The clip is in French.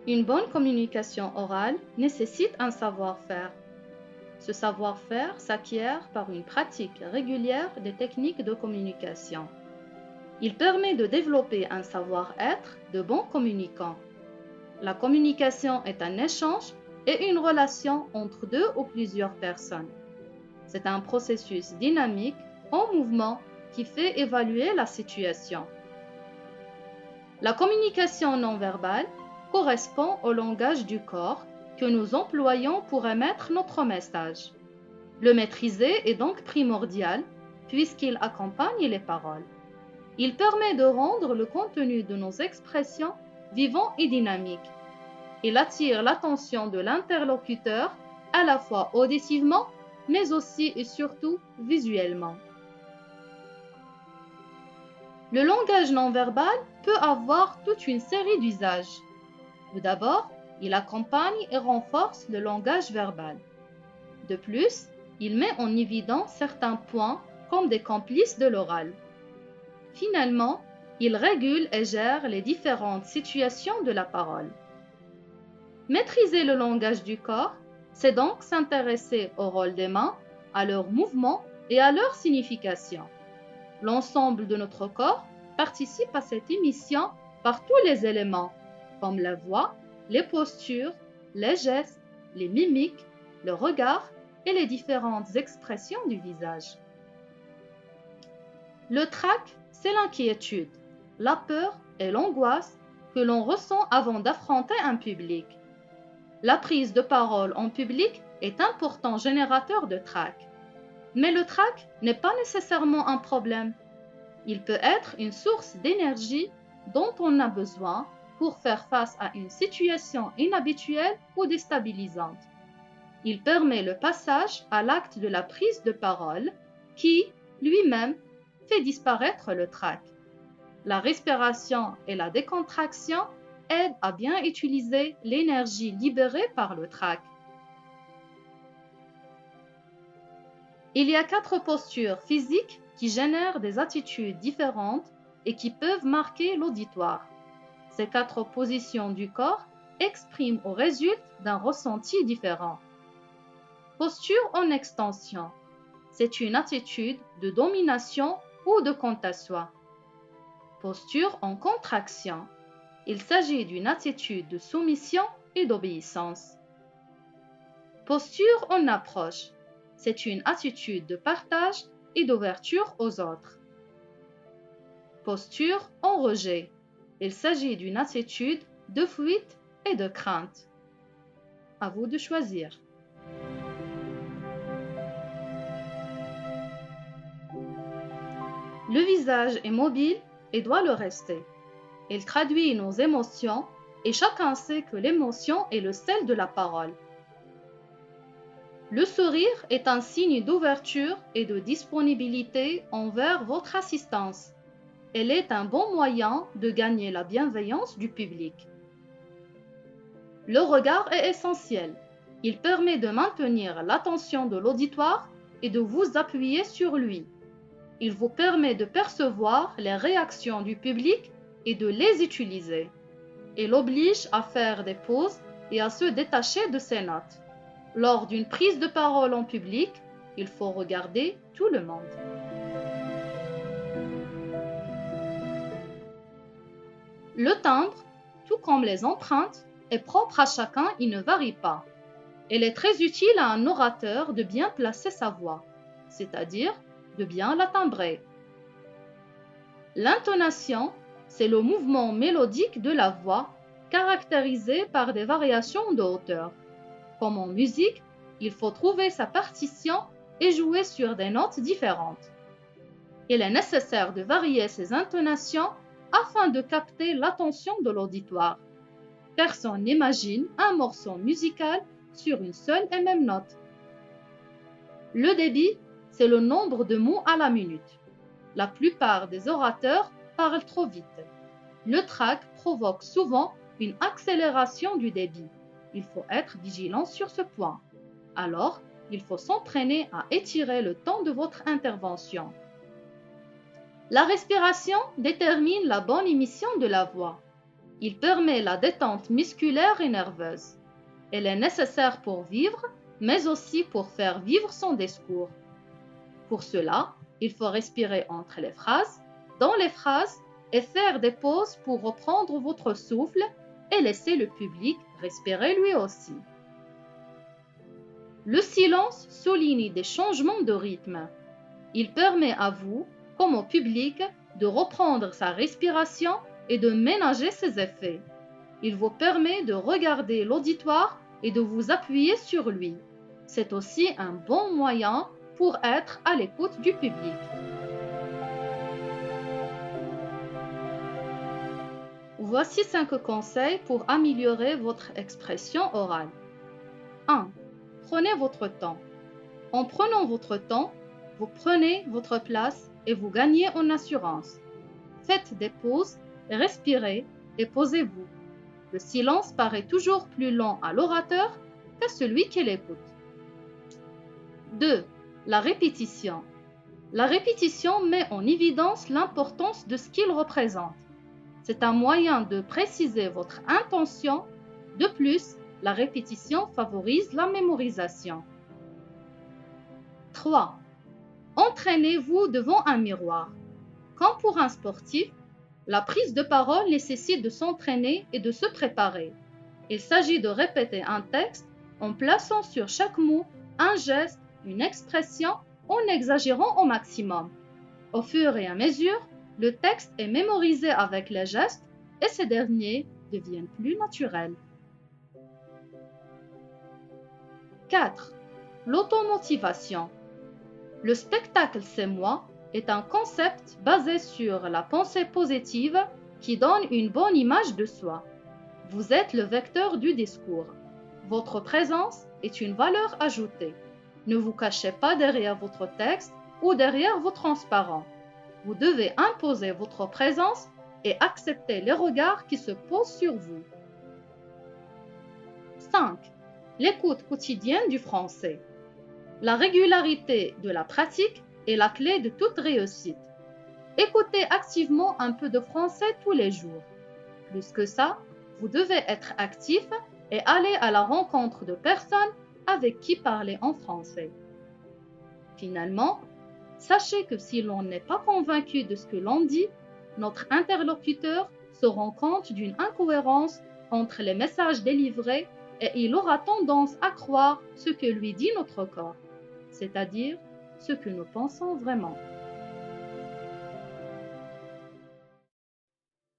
Une bonne communication orale nécessite un savoir-faire. Ce savoir-faire s'acquiert par une pratique régulière des techniques de communication. Il permet de développer un savoir-être de bons communicants. La communication est un échange et une relation entre deux ou plusieurs personnes. C'est un processus dynamique en mouvement qui fait évaluer la situation. La communication non verbale correspond au langage du corps que nous employons pour émettre notre message. Le maîtriser est donc primordial puisqu'il accompagne les paroles. Il permet de rendre le contenu de nos expressions vivant et dynamique. Il attire l'attention de l'interlocuteur à la fois auditivement, mais aussi et surtout visuellement. Le langage non verbal peut avoir toute une série d'usages. Tout d'abord, il accompagne et renforce le langage verbal. De plus, il met en évidence certains points comme des complices de l'oral. Finalement, il régule et gère les différentes situations de la parole. Maîtriser le langage du corps, c'est donc s'intéresser au rôle des mains, à leurs mouvements et à leur signification. L'ensemble de notre corps participe à cette émission par tous les éléments, comme la voix, les postures, les gestes, les mimiques, le regard et les différentes expressions du visage. Le trac, c'est l'inquiétude, la peur et l'angoisse que l'on ressent avant d'affronter un public. La prise de parole en public est un important générateur de trac. Mais le trac n'est pas nécessairement un problème. Il peut être une source d'énergie dont on a besoin pour faire face à une situation inhabituelle ou déstabilisante. Il permet le passage à l'acte de la prise de parole qui, lui-même, fait disparaître le trac. La respiration et la décontraction aident à bien utiliser l'énergie libérée par le trac. Il y a 4 postures physiques qui génèrent des attitudes différentes et qui peuvent marquer l'auditoire. Ces 4 positions du corps expriment au résultat d'un ressenti différent. Posture en extension. C'est une attitude de domination ou de quant à soi. Posture en contraction. Il s'agit d'une attitude de soumission et d'obéissance. Posture en approche. C'est une attitude de partage et d'ouverture aux autres. Posture en rejet. Il s'agit d'une attitude de fuite et de crainte. À vous de choisir. Le visage est mobile et doit le rester. Il traduit nos émotions et chacun sait que l'émotion est le sel de la parole. Le sourire est un signe d'ouverture et de disponibilité envers votre assistance. Elle est un bon moyen de gagner la bienveillance du public. Le regard est essentiel. Il permet de maintenir l'attention de l'auditoire et de vous appuyer sur lui. Il vous permet de percevoir les réactions du public et de les utiliser. Il oblige à faire des pauses et à se détacher de ses notes. Lors d'une prise de parole en public, il faut regarder tout le monde. Le timbre, tout comme les empreintes, est propre à chacun et ne varie pas. Il est très utile à un orateur de bien placer sa voix, c'est-à-dire de bien la timbrer. L'intonation, c'est le mouvement mélodique de la voix, caractérisé par des variations de hauteur. Comme en musique, il faut trouver sa partition et jouer sur des notes différentes. Il est nécessaire de varier ces intonations afin de capter l'attention de l'auditoire. Personne n'imagine un morceau musical sur une seule et même note. Le débit, c'est le nombre de mots à la minute. La plupart des orateurs parlent trop vite. Le trac provoque souvent une accélération du débit. Il faut être vigilant sur ce point. Alors, il faut s'entraîner à étirer le temps de votre intervention. La respiration détermine la bonne émission de la voix. Il permet la détente musculaire et nerveuse. Elle est nécessaire pour vivre, mais aussi pour faire vivre son discours. Pour cela, il faut respirer entre les phrases, dans les phrases, et faire des pauses pour reprendre votre souffle et laisser le public respirer lui aussi. Le silence souligne des changements de rythme. Il permet à vous, comme au public, de reprendre sa respiration et de ménager ses effets. Il vous permet de regarder l'auditoire et de vous appuyer sur lui. C'est aussi un bon moyen pour être à l'écoute du public. Voici 5 conseils pour améliorer votre expression orale. 1. Prenez votre temps. En prenant votre temps, vous prenez votre place et vous gagnez en assurance. Faites des pauses, respirez et posez-vous. Le silence paraît toujours plus long à l'orateur qu'à celui qui l'écoute. 2. La répétition. La répétition met en évidence l'importance de ce qu'il représente. C'est un moyen de préciser votre intention. De plus, la répétition favorise la mémorisation. 3. Entraînez-vous devant un miroir. Comme pour un sportif, la prise de parole nécessite de s'entraîner et de se préparer. Il s'agit de répéter un texte en plaçant sur chaque mot un geste, une expression, en exagérant au maximum. Au fur et à mesure, le texte est mémorisé avec les gestes et ces derniers deviennent plus naturels. 4. L'automotivation. Le spectacle C'est moi est un concept basé sur la pensée positive qui donne une bonne image de soi. Vous êtes le vecteur du discours. Votre présence est une valeur ajoutée. Ne vous cachez pas derrière votre texte ou derrière vos transparents. Vous devez imposer votre présence et accepter les regards qui se posent sur vous. 5. L'écoute quotidienne du français. La régularité de la pratique est la clé de toute réussite. Écoutez activement un peu de français tous les jours. Plus que ça, vous devez être actif et aller à la rencontre de personnes avec qui parler en français. Finalement, sachez que si l'on n'est pas convaincu de ce que l'on dit, notre interlocuteur se rend compte d'une incohérence entre les messages délivrés et il aura tendance à croire ce que lui dit notre corps, c'est-à-dire ce que nous pensons vraiment.